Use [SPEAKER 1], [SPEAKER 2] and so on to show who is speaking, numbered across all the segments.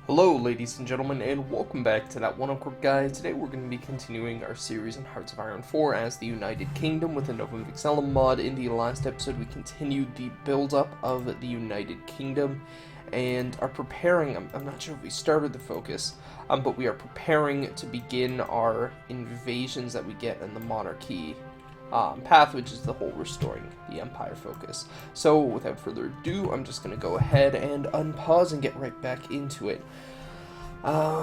[SPEAKER 1] Hello ladies and gentlemen, and welcome back to That One Awkward Guy. Today we're going to be continuing our series on Hearts of Iron 4 as the United Kingdom with the Novum Vexillum mod. In the last episode we continued the build-up of the United Kingdom and are preparing, I'm not sure if we started the focus, but we are preparing to begin our invasions that we get in the monarchy path, which is the whole restoring the empire focus. So without further ado, I'm just going to go ahead and unpause and get right back into it.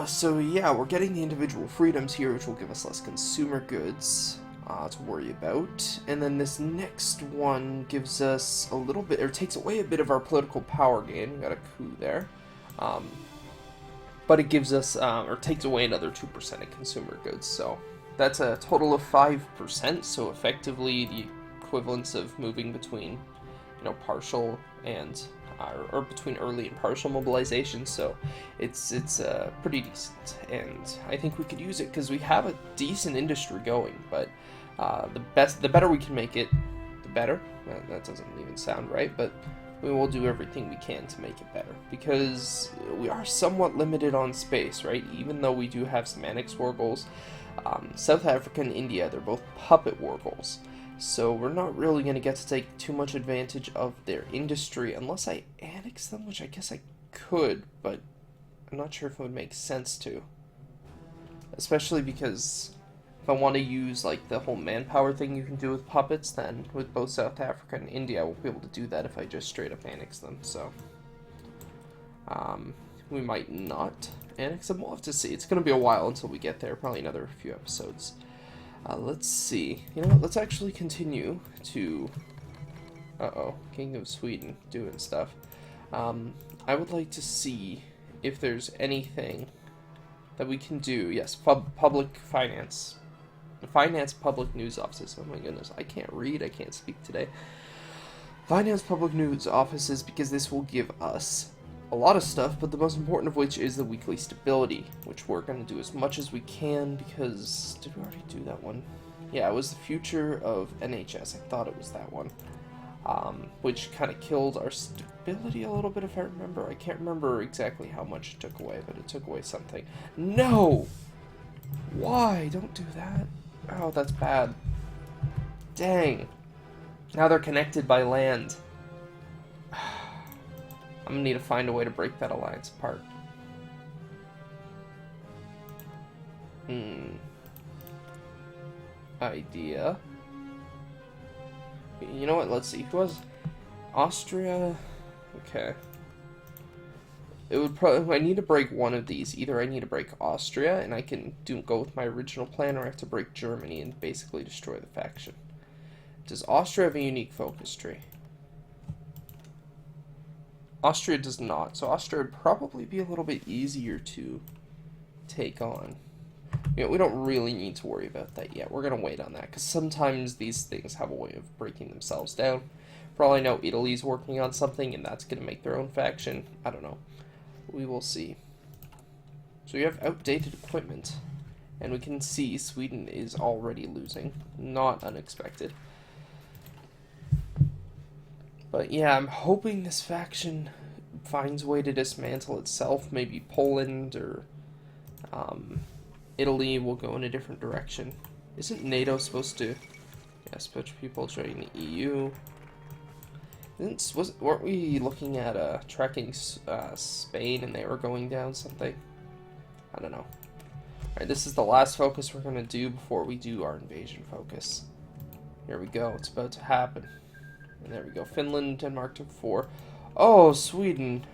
[SPEAKER 1] So yeah, we're getting the individual freedoms here, which will give us less consumer goods to worry about. And then this next one gives us a little bit, or takes away a bit of our political power gain. We got a coup there. But it gives us, or takes away another 2% of consumer goods, so that's a total of 5%, so effectively the equivalence of moving between, partial and, or between early and partial mobilization, so it's pretty decent, and I think we could use it because we have a decent industry going, but the better we can make it, the better. That doesn't even sound right, but we will do everything we can to make it better, because we are somewhat limited on space, right? Even though we do have some annex war goals, South Africa and India, they're both puppet war goals, so we're not really going to get to take too much advantage of their industry unless I annex them, which I guess I could, but I'm not sure if it would make sense to, especially because if I want to use like the whole manpower thing you can do with puppets, then with both South Africa and India I won't be able to do that if I just straight up annex them, so we might not annex them. We'll have to see. It's going to be a while until we get there, probably another few episodes. Let's see. You know what, let's actually continue to... King of Sweden doing stuff. I would like to see if there's anything that we can do. Yes, public finance. The Finance Public News Offices. Oh my goodness, I can't read, I can't speak today. Finance Public News Offices, because this will give us a lot of stuff, but the most important of which is the weekly stability, which we're going to do as much as we can, because... Did we already do that one? Yeah, it was the future of NHS. I thought it was that one. Which kind of killed our stability a little bit, if I remember. I can't remember exactly how much it took away, but it took away something. No! Why? Don't do that. Oh, that's bad. Dang. Now they're connected by land. I'm gonna need to find a way to break that alliance apart. Idea. You know what? Let's see. Who was Austria? Okay. It would probably. I need to break one of these. Either I need to break Austria, and I can go with my original plan, or I have to break Germany and basically destroy the faction. Does Austria have a unique focus tree? Austria does not, so Austria would probably be a little bit easier to take on. We don't really need to worry about that yet. We're going to wait on that, because sometimes these things have a way of breaking themselves down. For all I know, Italy's working on something, and that's going to make their own faction. I don't know. We will see. So we have outdated equipment, and we can see Sweden is already losing. Not unexpected. But yeah, I'm hoping this faction finds a way to dismantle itself. Maybe Poland or Italy will go in a different direction. Isn't NATO supposed to... Yes, Dutch people joining the EU. Weren't we looking at tracking Spain and they were going down something? I don't know. Alright, this is the last focus we're going to do before we do our invasion focus. Here we go. It's about to happen. And there we go. Finland, Denmark took 4. Oh, Sweden.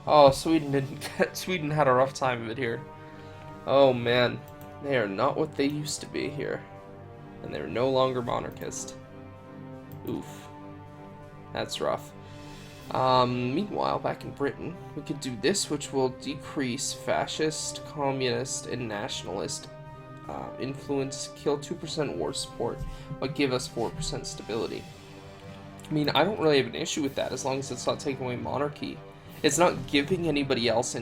[SPEAKER 1] Oh, Sweden didn't get... Sweden had a rough time of it here. Oh, man. They are not what they used to be here. And they're no longer monarchist. Oof. That's rough. Meanwhile, back in Britain, we could do this, which will decrease fascist, communist, and nationalist influence, kill 2% war support, but give us 4% stability. I mean, I don't really have an issue with that as long as it's not taking away monarchy. It's not giving anybody else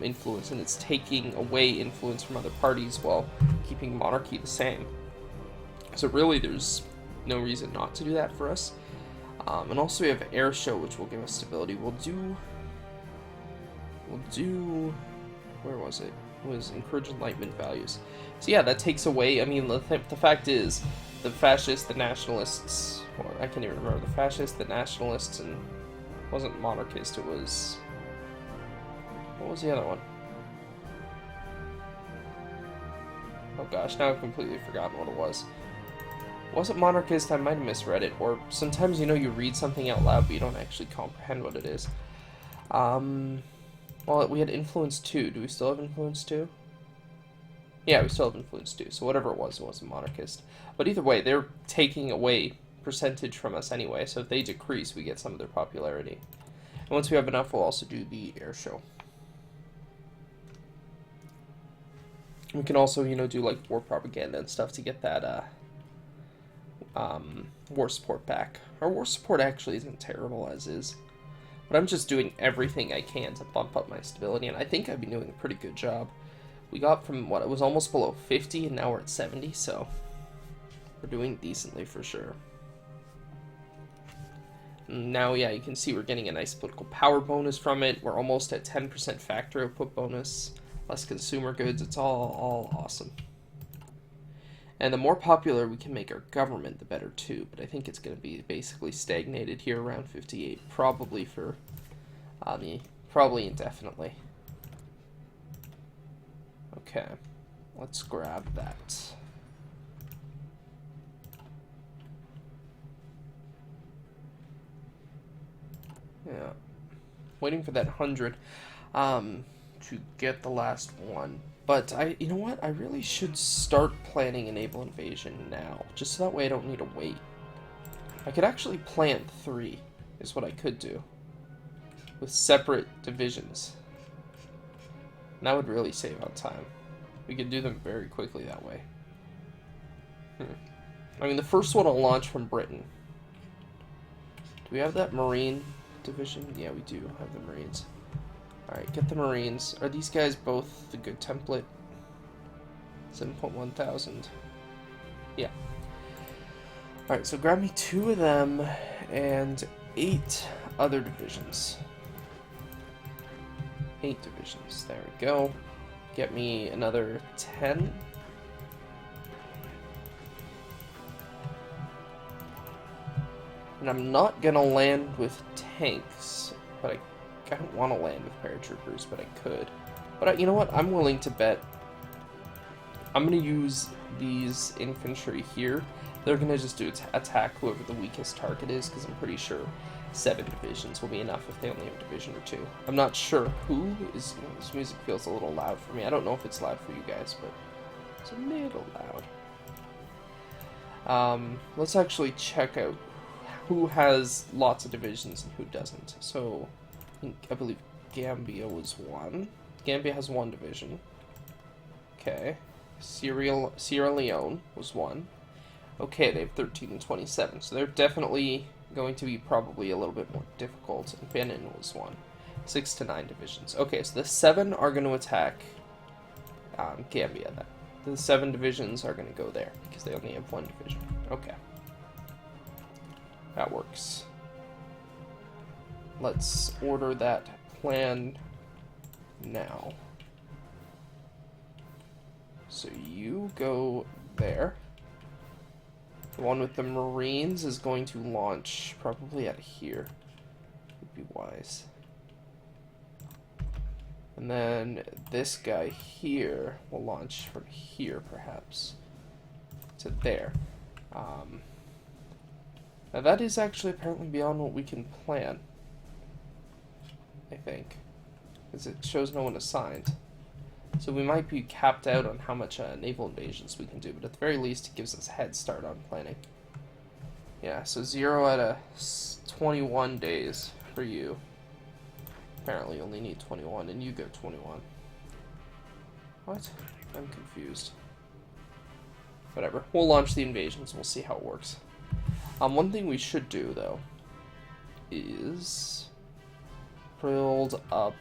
[SPEAKER 1] influence, and it's taking away influence from other parties while keeping monarchy the same. So really, there's no reason not to do that for us. And also we have air show, which will give us stability. We'll do we'll do... Where was it? It was encourage enlightenment values. So yeah, that takes away... I mean, the fact is, the fascists, the nationalists... Or I can't even remember. The fascists, the nationalists, and... It wasn't monarchist, it was... What was the other one? Oh gosh, now I've completely forgotten what it was. It wasn't monarchist, I might have misread it. Or sometimes, you know, you read something out loud, but you don't actually comprehend what it is. Well, we had influence 2. Do we still have influence 2? Yeah, we still have influence 2. So whatever it wasn't monarchist. But either way, they're taking away percentage from us anyway. So if they decrease, we get some of their popularity. And once we have enough, we'll also do the air show. We can also, you know, do like war propaganda and stuff to get that war support back. Our war support actually isn't terrible as is. But I'm just doing everything I can to bump up my stability, and I think I've been doing a pretty good job. We got from, what, it was almost below 50, and now we're at 70, so we're doing decently for sure. And now, yeah, you can see we're getting a nice political power bonus from it. We're almost at 10% factory output bonus, less consumer goods. It's all awesome. And the more popular we can make our government, the better too. But I think it's going to be basically stagnated here around 58, probably for probably indefinitely. Okay, let's grab that. Yeah, waiting for that 100 to get the last one. But you know what? I really should start planning a Naval Invasion now, just so that way I don't need to wait. I could actually plant 3, is what I could do, with separate divisions. And that would really save on time. We could do them very quickly that way. I mean, the first one will launch from Britain. Do we have that Marine division? Yeah, we do have the Marines. Alright, get the Marines. Are these guys both the good template? 7,100. Yeah. Alright, so grab me 2 of them and 8 other divisions. 8 divisions. There we go. Get me another 10. And I'm not gonna land with tanks, but I don't want to land with paratroopers, but I could. But you know what? I'm willing to bet. I'm going to use these infantry here. They're going to just do attack whoever the weakest target is, because I'm pretty sure 7 divisions will be enough if they only have a division or 2. I'm not sure who is... This music feels a little loud for me. I don't know if it's loud for you guys, but it's a little loud. Let's actually check out who has lots of divisions and who doesn't. So... I believe Gambia was 1. Gambia has 1 division. Okay. Sierra Leone was 1. Okay, they have 13 and 27, so they're definitely going to be probably a little bit more difficult. And Benin was 1. 6 to 9 divisions. Okay, so the 7 are going to attack Gambia then. The 7 divisions are going to go there, because they only have 1 division. Okay. That works. Let's order that plan now. So you go there. The one with the Marines is going to launch probably out of here. Would be wise. And then this guy here will launch from here, perhaps, to there. Now that is actually apparently beyond what we can plan. I think, because it shows no one assigned. So we might be capped out on how much naval invasions we can do, but at the very least it gives us a head start on planning. Yeah, so 0 out of 21 days for you. Apparently you only need 21, and you go 21. What? I'm confused. Whatever. We'll launch the invasions, we'll see how it works. One thing we should do, though, is... build up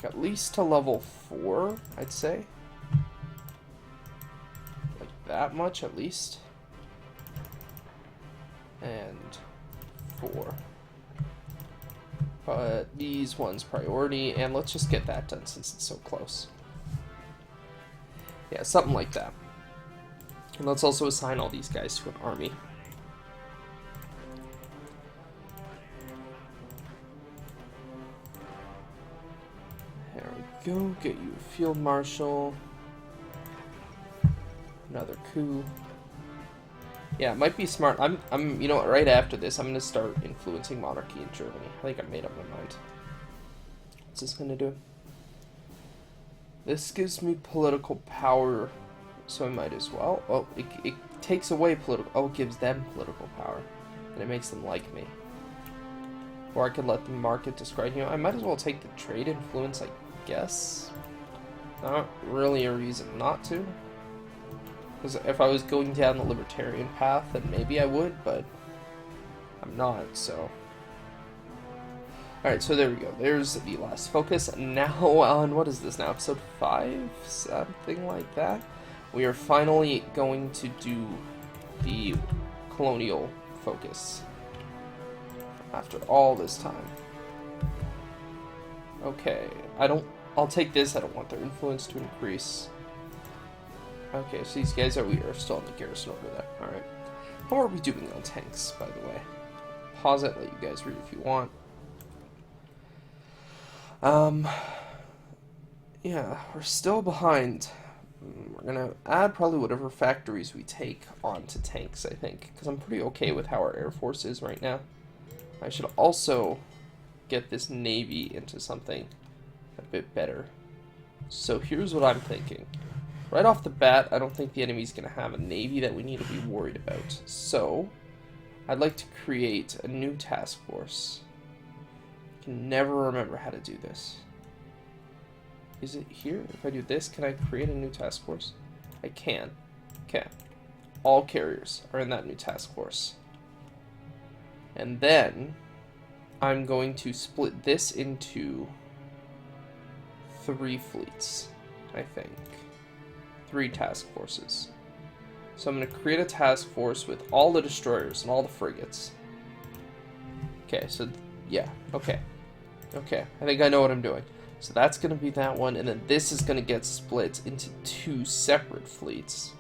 [SPEAKER 1] at least to level 4, I'd say. Like that much at least. And 4. put these ones priority, and let's just get that done since it's so close. Yeah, something like that. And let's also assign all these guys to an army. There we go. Get you a field marshal. Another coup. Yeah, it might be smart. You know what, right after this, I'm going to start influencing monarchy in Germany. I think I made up my mind. What's this going to do? This gives me political power, so I might as well. Oh, it takes away political... Oh, it gives them political power. And it makes them like me. Or I could let the market describe... You know, I might as well take the trade influence, I guess. Not really a reason not to. Because if I was going down the libertarian path, then maybe I would, but I'm not, so... Alright, so there we go. There's the last focus. Now on, what is this now, episode 5? Something like that? We are finally going to do the Colonial Focus. After all this time. Okay, I'll take this. I don't want their influence to increase. Okay, so these guys we are still in the garrison over there. Alright. How are we doing on tanks, by the way? Pause it, let you guys read if you want. Yeah, we're still behind. We're gonna add probably whatever factories we take onto tanks, I think. Because I'm pretty okay with how our Air Force is right now. I should also get this Navy into something a bit better. So here's what I'm thinking. Right off the bat, I don't think the enemy's going to have a navy that we need to be worried about. So, I'd like to create a new task force. I can never remember how to do this. Is it here? If I do this, can I create a new task force? I can. Okay. All carriers are in that new task force. And then, I'm going to split this into 3 fleets, I think. 3 task forces. So I'm going to create a task force with all the destroyers and all the frigates. Okay, so yeah, okay. Okay, I think I know what I'm doing. So that's going to be that one, and then this is going to get split into 2 separate fleets.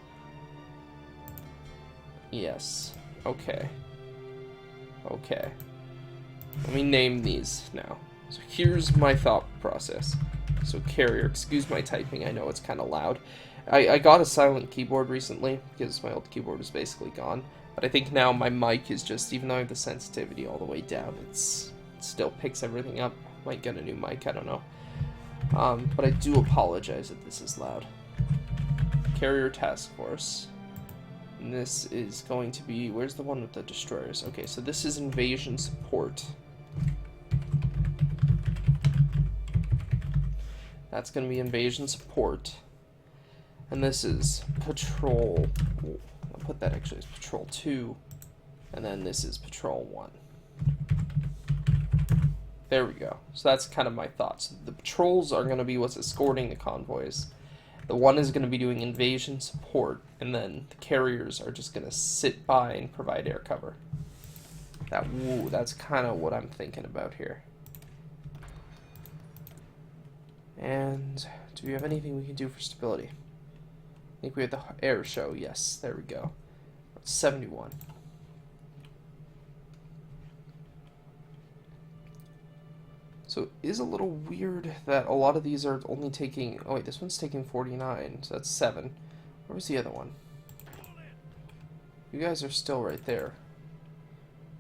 [SPEAKER 1] Yes, okay. Okay. Let me name these now. So here's my thought process. So carrier, excuse my typing, I know it's kind of loud. I got a silent keyboard recently, because my old keyboard was basically gone. But I think now my mic is just, even though I have the sensitivity all the way down, it still picks everything up. Might get a new mic, I don't know. But I do apologize if this is loud. Carrier task force. And this is going to be, where's the one with the destroyers? Okay, so this is invasion support. That's going to be invasion support. And this is patrol. I'll put that actually as patrol 2. And then this is patrol 1. There we go. So that's kind of my thoughts. The patrols are going to be what's escorting the convoys. The one is going to be doing invasion support. And then the carriers are just going to sit by and provide air cover. That's kind of what I'm thinking about here. And do we have anything we can do for stability? I think we have the air show. Yes, there we go. 71. So it is a little weird that a lot of these are only taking... Oh wait, this one's taking 49, so that's 7. Where's the other one? You guys are still right there.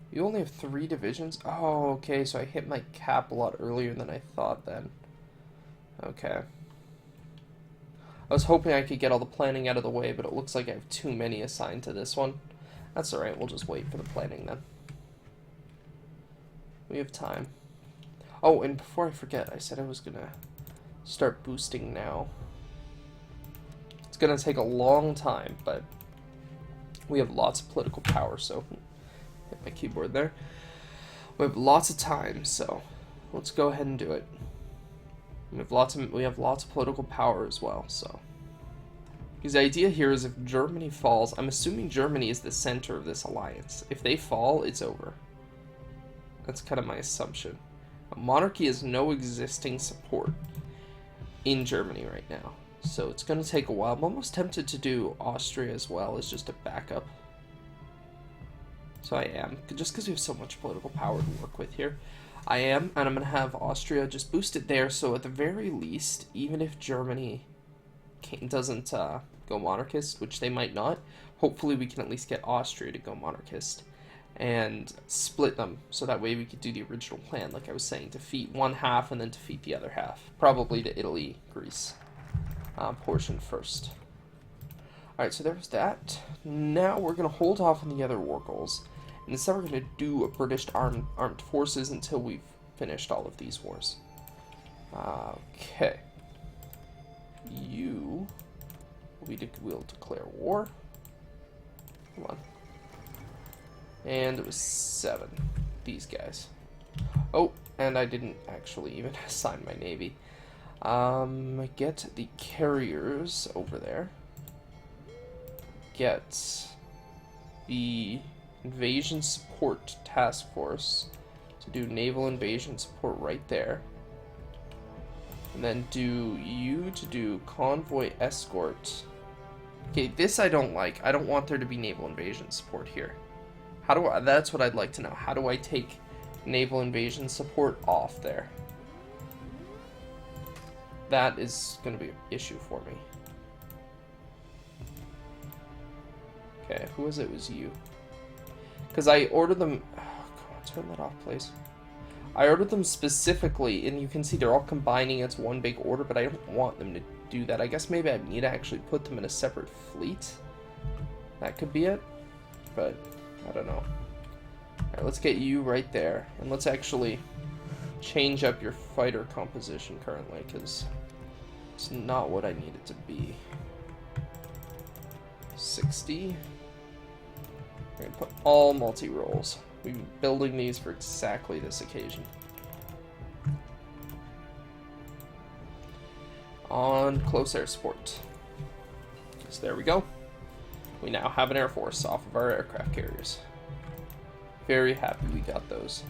[SPEAKER 1] You only have 3 divisions? Oh, okay, so I hit my cap a lot earlier than I thought then. Okay. I was hoping I could get all the planning out of the way, but it looks like I have too many assigned to this one. That's alright, we'll just wait for the planning then. We have time. Oh, and before I forget, I said I was gonna start boosting now. It's gonna take a long time, but we have lots of political power, so... Hit my keyboard there. We have lots of time, so let's go ahead and do it. We have lots of political power as well, so. Because the idea here is if Germany falls, I'm assuming Germany is the center of this alliance. If they fall, it's over. That's kind of my assumption. Monarchy has no existing support in Germany right now, so it's going to take a while. I'm almost tempted to do Austria as well as just a backup. So I am, just because we have so much political power to work with here. I am, and I'm going to have Austria just boost it there, so at the very least, even if Germany doesn't go monarchist, which they might not, hopefully we can at least get Austria to go monarchist and split them, so that way we could do the original plan, like I was saying, defeat one half and then defeat the other half. Probably the Italy, Greece portion first. Alright, so there's that. Now we're going to hold off on the other war goals. And instead we're going to do a British armed forces until we've finished all of these wars. Okay. You will declare war. Come on. And it was 7. These guys. Oh, and I didn't actually even assign my navy. Get the carriers over there. Get the invasion support task force to do naval invasion support right there. And then do you to do convoy escort. Okay, this I don't like. I don't want there to be naval invasion support here. How do I, that's what I'd like to know. How do I take naval invasion support off there? That is going to be an issue for me. Okay, who was it? It was you. Because I ordered them... Oh, come on, turn that off, please. I ordered them specifically, and you can see they're all combining as one big order, but I don't want them to do that. I guess maybe I need to actually put them in a separate fleet. That could be it, but I don't know. Alright, let's get you right there, and let's actually change up your fighter composition currently, because it's not what I need it to be. 60. We're going to put all multi-rolls. We've been building these for exactly this occasion. On close air support. So there we go. We now have an air force off of our aircraft carriers. Very happy we got those.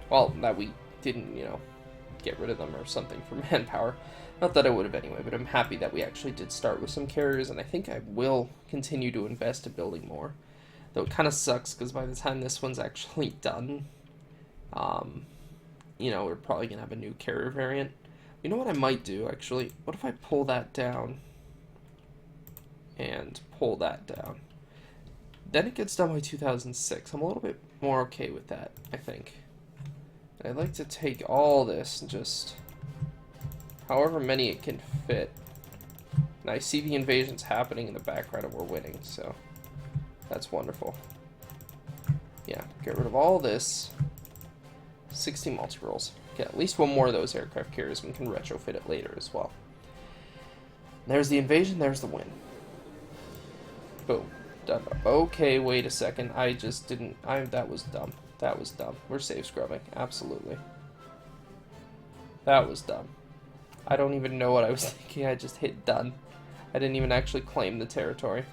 [SPEAKER 1] Well, that we didn't, get rid of them or something for manpower. Not that I would have anyway, but I'm happy that we actually did start with some carriers, and I think I will continue to invest in building more. Though it kind of sucks, because by the time this one's actually done, we're probably going to have a new carrier variant. You know what I might do, actually? What if I pull that down and pull that down? Then it gets done by 2006. I'm a little bit more okay with that, I think. I'd like to take all this and just... however many it can fit. And I see the invasions happening in the background and we're winning, so that's wonderful. Yeah, get rid of all this. 60 multi-rolls. Get at least one more of those aircraft carriers, and we can retrofit it later as well. There's the invasion, there's the win. Boom. Done. Okay, wait a second. I just didn't... that was dumb. That was dumb. We're safe scrubbing. Absolutely. That was dumb. I don't even know what I was thinking. I just hit done. I didn't even actually claim the territory.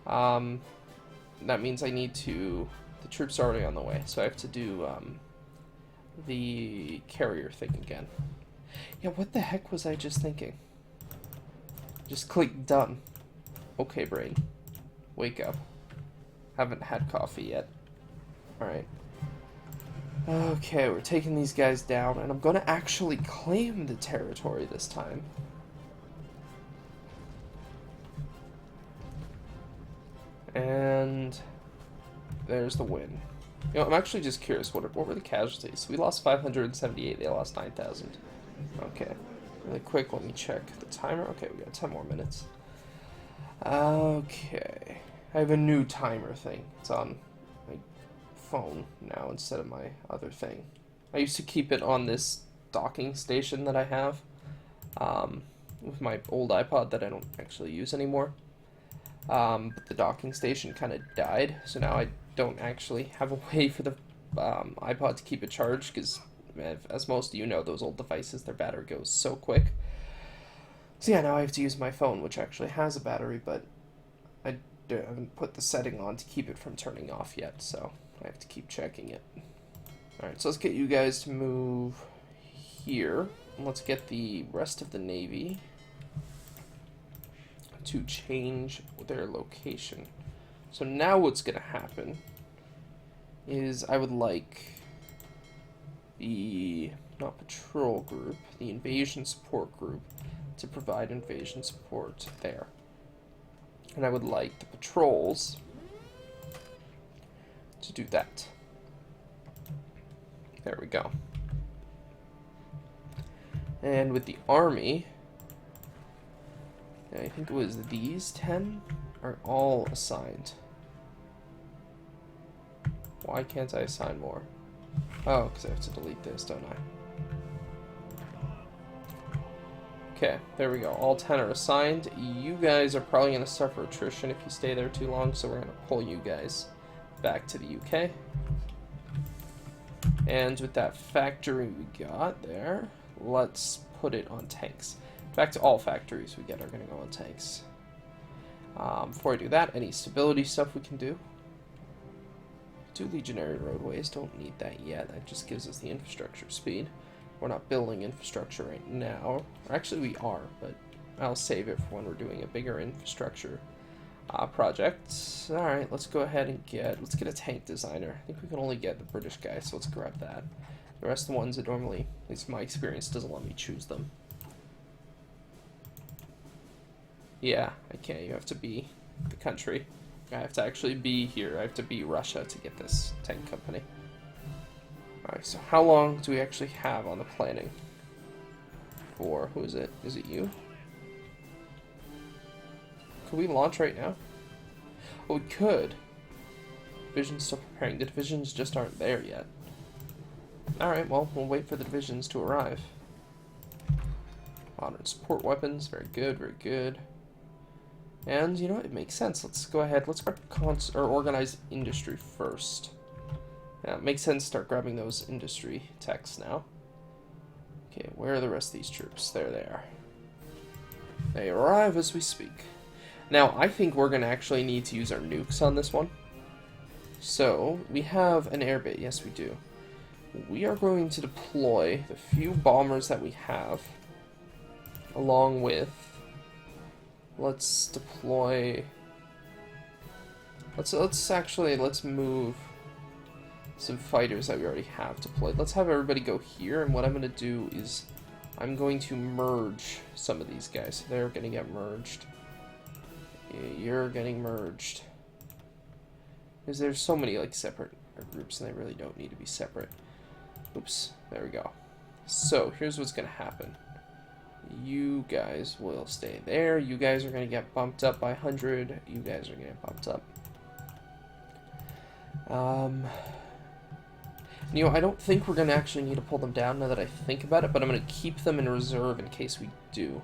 [SPEAKER 1] That means I need to... the troops are already on the way, so I have to do the carrier thing again. Yeah, what the heck was I just thinking? Just click done. Okay, brain. Wake up. Haven't had coffee yet. Alright. Okay, we're taking these guys down, and I'm going to actually claim the territory this time. And there's the win. I'm actually just curious, what were the casualties? We lost 578, they lost 9,000. Okay. Really quick, let me check the timer. Okay, we got 10 more minutes. Okay. I have a new timer thing. It's on my phone now instead of my other thing. I used to keep it on this docking station that I have with my old iPod that I don't actually use anymore. But the docking station kind of died, so now I don't actually have a way for the iPod to keep it charged, because as most of you know, those old devices, their battery goes so quick. So yeah, now I have to use my phone, which actually has a battery, but I haven't put the setting on to keep it from turning off yet, so I have to keep checking it. Alright, so let's get you guys to move here. And let's get the rest of the Navy to change their location. So now what's going to happen is I would like the, not patrol group, the invasion support group to provide invasion support there. And I would like the patrols to do that. There we go. And with the army, I think it was these 10 are all assigned. Why can't I assign more? Oh, because I have to delete this, don't I? Okay, there we go. All 10 are assigned. You guys are probably going to suffer attrition if you stay there too long, so we're going to pull you guys back to the UK. And with that factory we got there, let's put it on tanks. In fact, all factories we get are going to go on tanks. Before I do that, any stability stuff we can do. Do legionary roadways, don't need that yet. That just gives us the infrastructure speed. We're not building infrastructure right now. Actually, we are, but I'll save it for when we're doing a bigger infrastructure project. Alright, let's go ahead and let's get a tank designer. I think we can only get the British guy, so let's grab that. The rest of the ones that normally, at least my experience, doesn't let me choose them. Yeah, I can't. You have to be the country. I have to actually be here. I have to be Russia to get this tank company. Alright, so how long do we actually have on the planning? For, who is it? Is it you? Could we launch right now? Oh, we could. Division's still preparing. The divisions just aren't there yet. Alright, well, we'll wait for the divisions to arrive. Modern support weapons. Very good, very good. And, you know, it makes sense. Let's go ahead. Let's grab organize industry first. Yeah, it makes sense to start grabbing those industry techs now. Okay, where are the rest of these troops? There they are. They arrive as we speak. Now, I think we're going to actually need to use our nukes on this one. So, we have an airbase. Yes, we do. We are going to deploy the few bombers that we have, along with... Let's deploy... Let's move some fighters that we already have deployed. Let's have everybody go here, and what I'm going to do is I'm going to merge some of these guys. So they're going to get merged. You're getting merged. Because there's so many like separate groups, and they really don't need to be separate. Oops, there we go. So here's what's going to happen. You guys will stay there. You guys are going to get bumped up by 100. You guys are going to get bumped up. You know, I don't think we're going to actually need to pull them down now that I think about it, but I'm going to keep them in reserve in case we do.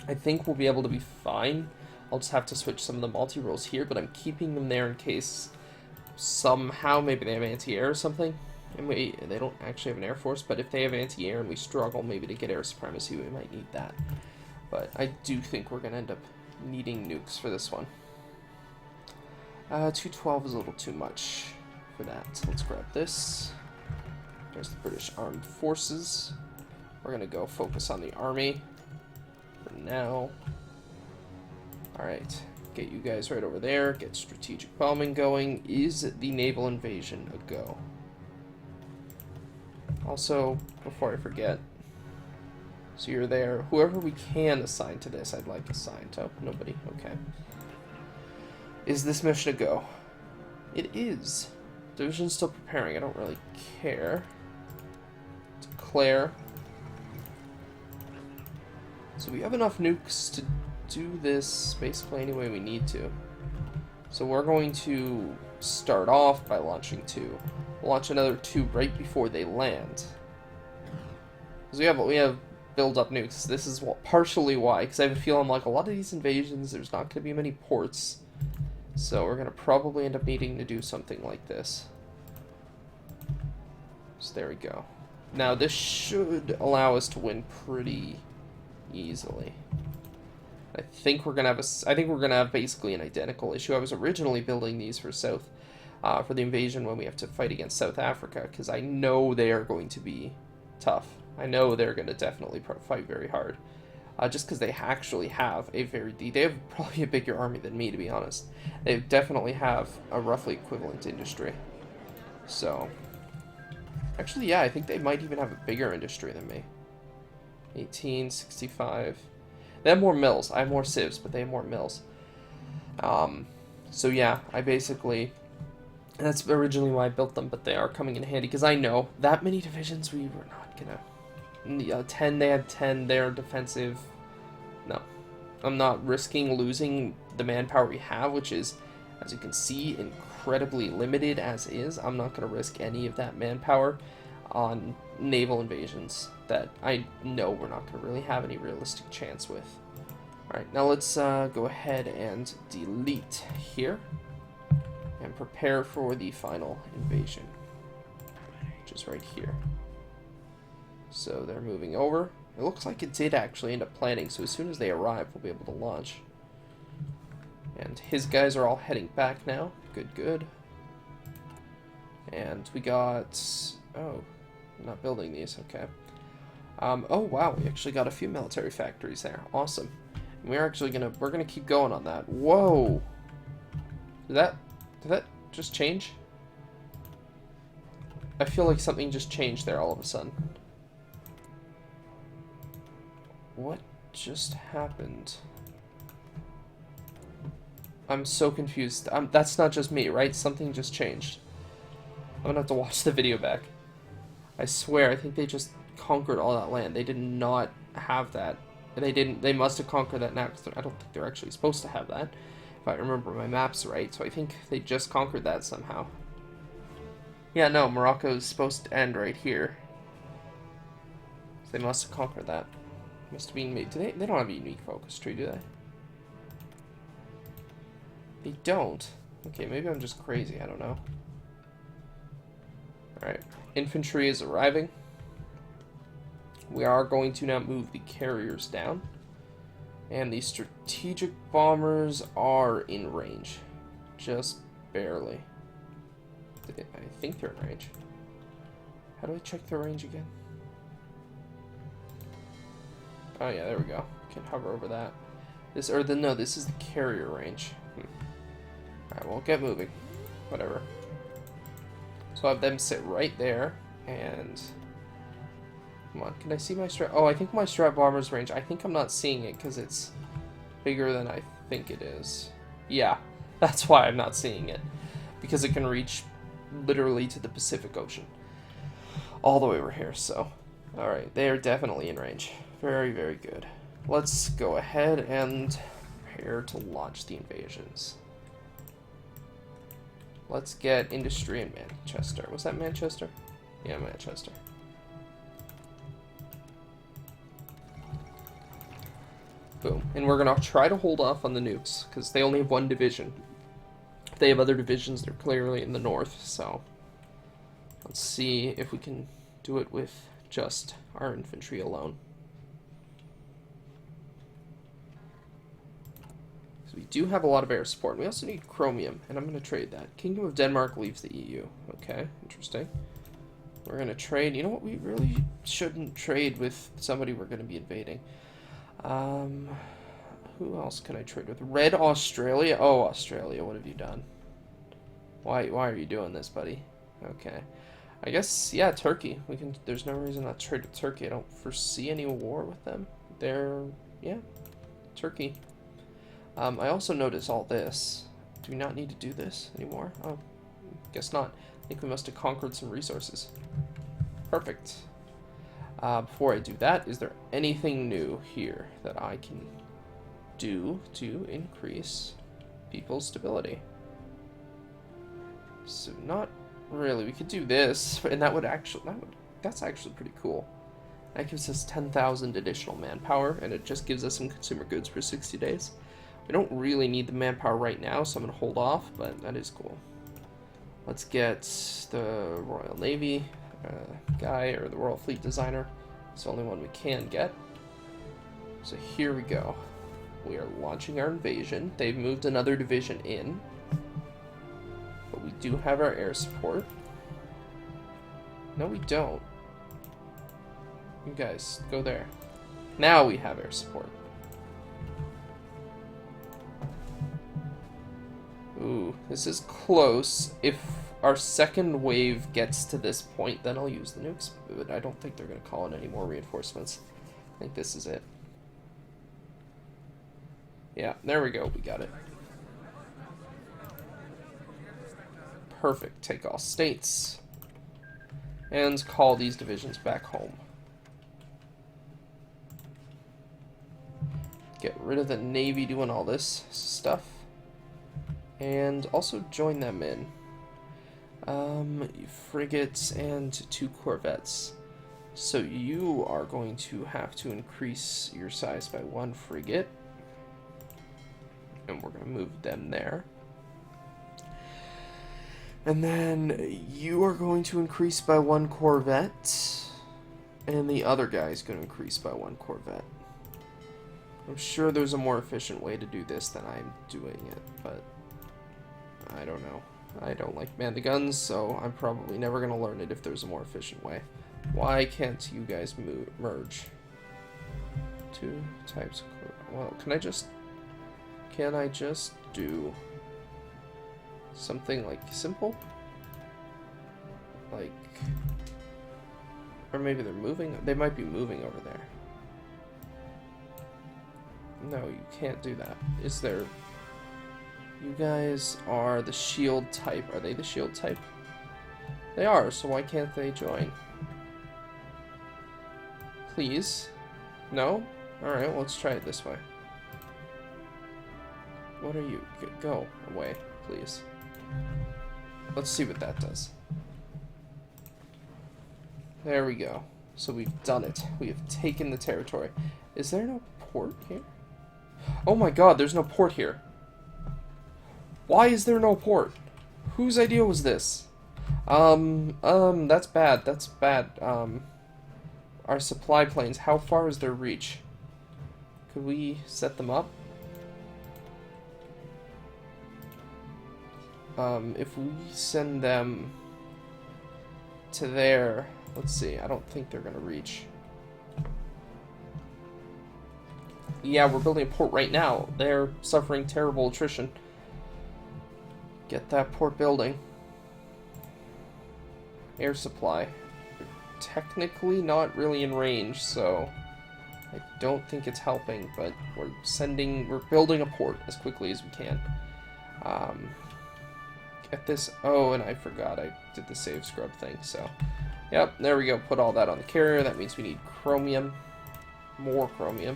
[SPEAKER 1] I think we'll be able to be fine. I'll just have to switch some of the multi-rolls here, but I'm keeping them there in case somehow maybe they have anti-air or something. And they don't actually have an air force, but if they have anti-air and we struggle maybe to get air supremacy, we might need that. But I do think we're going to end up needing nukes for this one. 212 is a little too much for that. So let's grab this. There's the British Armed Forces. We're going to go focus on the army for now. Alright, get you guys right over there. Get strategic bombing going. Is the Naval Invasion a go? Also, before I forget, so you're there. Whoever we can assign to this, I'd like assigned. Oh, nobody. Okay. Is this mission a go? It is. Division's still preparing. I don't really care. Declare. So we have enough nukes to do this basically any way we need to. So we're going to start off by launching 2. We'll launch another 2 right before they land. Because we have build up nukes. This is partially why, because I have a feeling like a lot of these invasions, there's not going to be many ports. So we're going to probably end up needing to do something like this. So there we go. Now this should allow us to win pretty easily. I think we're gonna have basically an identical issue. I was originally building these for South for the invasion when we have to fight against South Africa, because I know they are going to be tough. I know they're going to definitely fight very hard. Just because they actually have a they have probably a bigger army than me, to be honest. They definitely have a roughly equivalent industry. So, actually, yeah, I think they might even have a bigger industry than me. 1865. They have more mills. I have more civs, but they have more mills. So yeah, I basically... That's originally why I built them, but they are coming in handy, because I know that many divisions we were not gonna... 10, they had 10, they're defensive. No. I'm not risking losing the manpower we have, which is, as you can see, incredibly limited as is. I'm not going to risk any of that manpower on naval invasions that I know we're not going to really have any realistic chance with. Alright, now let's go ahead and delete here and prepare for the final invasion, which is right here. So they're moving over. It looks like it did actually end up planning, so as soon as they arrive, we'll be able to launch. And his guys are all heading back now. Good, good. And we got... Oh, I'm not building these, okay. Oh, wow, we actually got a few military factories there. Awesome. And we're actually we're gonna keep going on that. Whoa! Did that just change? I feel like something just changed there all of a sudden. What just happened? I'm so confused. That's not just me, right? Something just changed. I'm gonna have to watch the video back. I swear, I think they just conquered all that land. They did not have that. They must have conquered that now, because I don't think they're actually supposed to have that, if I remember my maps right. So I think they just conquered that somehow. Yeah, no, Morocco's supposed to end right here. So they must have conquered that. Must have been made. They don't have a unique focus tree, do they? They don't. Okay, maybe I'm just crazy. I don't know. Alright. Infantry is arriving. We are going to now move the carriers down. And the strategic bombers are in range. Just barely. I think they're in range. How do I check their range again? Oh yeah, there we go. Can hover over that. This is the carrier range. Alright, well, get moving. Whatever. So I'll have them sit right there, and... Come on, can I see my strat? Oh, I think my strat bomber's range. I think I'm not seeing it, because it's bigger than I think it is. Yeah, that's why I'm not seeing it. Because it can reach literally to the Pacific Ocean. All the way over here, so... Alright, they are definitely in range. Very, very good. Let's go ahead and prepare to launch the invasions. Let's get industry in Manchester. Was that Manchester? Yeah, Manchester. Boom. And we're going to try to hold off on the nukes, because they only have one division. If they have other divisions, they're clearly in the north, so... Let's see if we can do it with just our infantry alone. So we do have a lot of air support. We also need chromium, and I'm going to trade that. Kingdom of Denmark leaves the EU. Okay, interesting. We're going to trade... You know what? We really shouldn't trade with somebody we're going to be invading. Who else can I trade with? Red Australia? Oh, Australia, what have you done? Why are you doing this, buddy? Okay. I guess, yeah, Turkey. There's no reason not to trade with Turkey. I don't foresee any war with them. Yeah, Turkey. I also noticed all this. Do we not need to do this anymore? Oh, guess not. I think we must have conquered some resources. Perfect. Before I do that, is there anything new here that I can do to increase people's stability? So not really. We could do this, and that's actually pretty cool. That gives us 10,000 additional manpower, and it just gives us some consumer goods for 60 days. We don't really need the manpower right now, so I'm going to hold off, but that is cool. Let's get the Royal Navy guy, or the Royal Fleet designer. It's the only one we can get. So here we go. We are launching our invasion. They've moved another division in. But we do have our air support. No, we don't. You guys, go there. Now we have air support. Ooh, this is close. If our second wave gets to this point, then I'll use the nukes. But I don't think they're going to call in any more reinforcements. I think this is it. Yeah, there we go. We got it. Perfect. Take all states. And call these divisions back home. Get rid of the Navy doing all this stuff. And also join them in. Frigates and 2 corvettes. So you are going to have to increase your size by 1 frigate. And we're going to move them there. And then you are going to increase by 1 corvette. And the other guy is going to increase by 1 corvette. I'm sure there's a more efficient way to do this than I'm doing it, but I don't know. I don't like man-the-guns, so I'm probably never going to learn it if there's a more efficient way. Why can't you guys merge? 2 types of... Well, can I just do something like simple? Like... Or maybe they're moving? They might be moving over there. No, you can't do that. Is there... You guys are the shield type. Are they the shield type? They are, so why can't they join? Please? No? Alright, well, let's try it this way. What are you? Go away, please. Let's see what that does. There we go. So we've done it. We have taken the territory. Is there no port here? Oh my god, there's no port here. Why is there no port? Whose idea was this? That's bad. That's bad. Our supply planes, how far is their reach? Could we set them up? If we send them to there, let's see, I don't think they're gonna reach. Yeah, we're building a port right now. They're suffering terrible attrition. Get that port building. Air supply. They're technically not really in range, so I don't think it's helping, but we're building a port as quickly as we can. Get this, oh, and I forgot I did the save scrub thing, so, yep, there we go, put all that on the carrier. That means we need chromium, more chromium,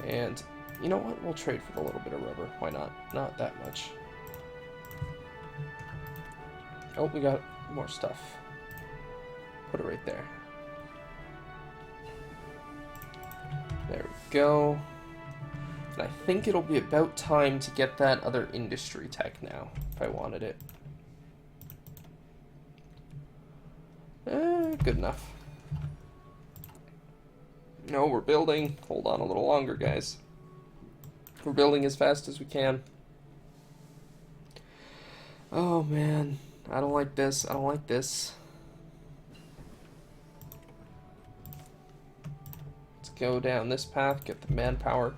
[SPEAKER 1] and you know what, we'll trade for the little bit of rubber, why not, not that much. Oh, we got more stuff, put it right there. There we go. And I think it'll be about time to get that other industry tech now, if I wanted it. Good enough. No, we're building. Hold on a little longer, guys. We're building as fast as we can. Oh, man. I don't like this. I don't like this. Let's go down this path, get the manpower.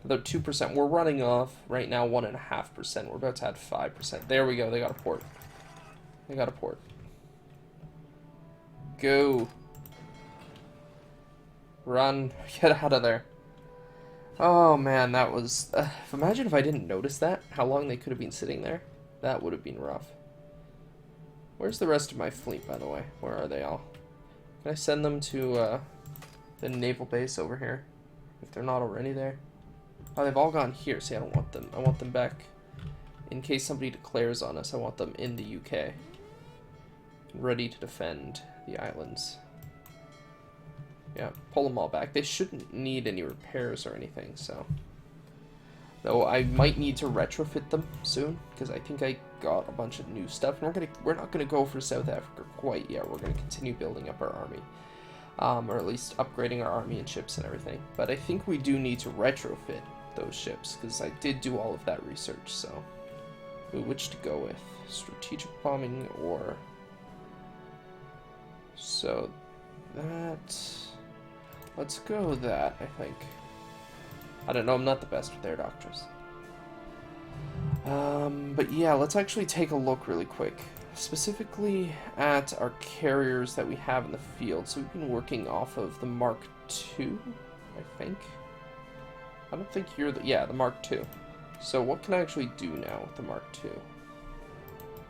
[SPEAKER 1] Another 2%. We're running off right now 1.5%. We're about to add 5%. There we go. They got a port. They got a port. Go. Run. Get out of there. Oh, man. That was... imagine if I didn't notice that. How long they could have been sitting there. That would have been rough. Where's the rest of my fleet, by the way? Where are they all? Can I send them to the naval base over here? If they're not already there. Oh, they've all gone here. See, I don't want them. I want them back in case somebody declares on us. I want them in the UK. Ready to defend the islands. Yeah, pull them all back. They shouldn't need any repairs or anything, so. Though I might need to retrofit them soon, because I think I got a bunch of new stuff. And we're not gonna go for South Africa quite yet. We're gonna continue building up our army. Or at least upgrading our army and ships and everything. But I think we do need to retrofit those ships, because I did do all of that research, so Ooh, which to go with? Strategic bombing or... So, that... Let's go with that, I think. I don't know, I'm not the best with air doctors. But yeah, let's actually take a look really quick. Specifically at our carriers that we have in the field. So we've been working off of the Mark II, I think. I don't think you're the... Yeah, the Mark II. So what can I actually do now with the Mark II?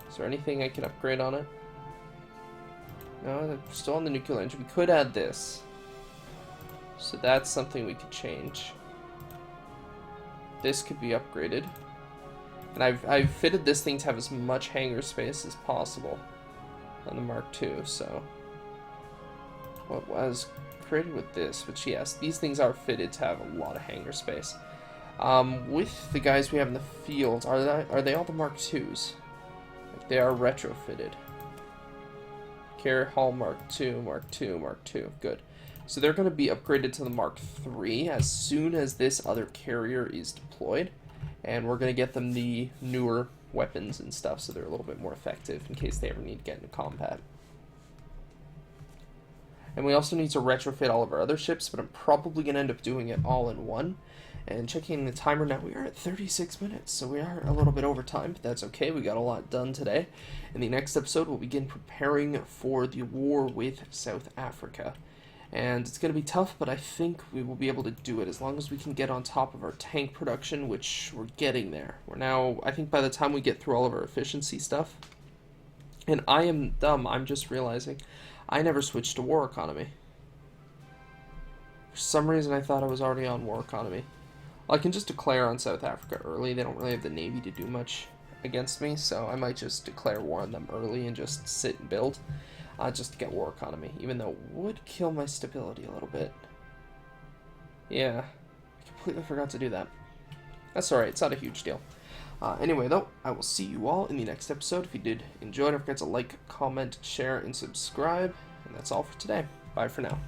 [SPEAKER 1] Is there anything I can upgrade on it? No, they're still on the nuclear engine. We could add this. So that's something we could change. This could be upgraded. And I've fitted this thing to have as much hangar space as possible on the Mark II, so... What was created with this, which yes, these things are fitted to have a lot of hangar space. With the guys we have in the field, are they all the Mark IIs? Like they are retrofitted. Carrier Hall Mark II, Mark II, Mark II, good. So they're going to be upgraded to the Mark III as soon as this other carrier is deployed. And we're going to get them the newer weapons and stuff so they're a little bit more effective in case they ever need to get into combat. And we also need to retrofit all of our other ships, but I'm probably going to end up doing it all in one. And checking the timer now, we are at 36 minutes, so we are a little bit over time, but that's okay. We got a lot done today. In the next episode, we'll begin preparing for the war with South Africa. And it's going to be tough, but I think we will be able to do it as long as we can get on top of our tank production, which we're getting there. We're now, I think by the time we get through all of our efficiency stuff, and I am dumb, I'm just realizing, I never switched to war economy. For some reason I thought I was already on war economy. Well, I can just declare on South Africa early. They don't really have the Navy to do much against me, so I might just declare war on them early and just sit and build. Just to get war economy, even though it would kill my stability a little bit. Yeah, I completely forgot to do that. That's alright, it's not a huge deal. Anyway, though, I will see you all in the next episode. If you did enjoy, don't forget to like, comment, share, and subscribe. And that's all for today. Bye for now.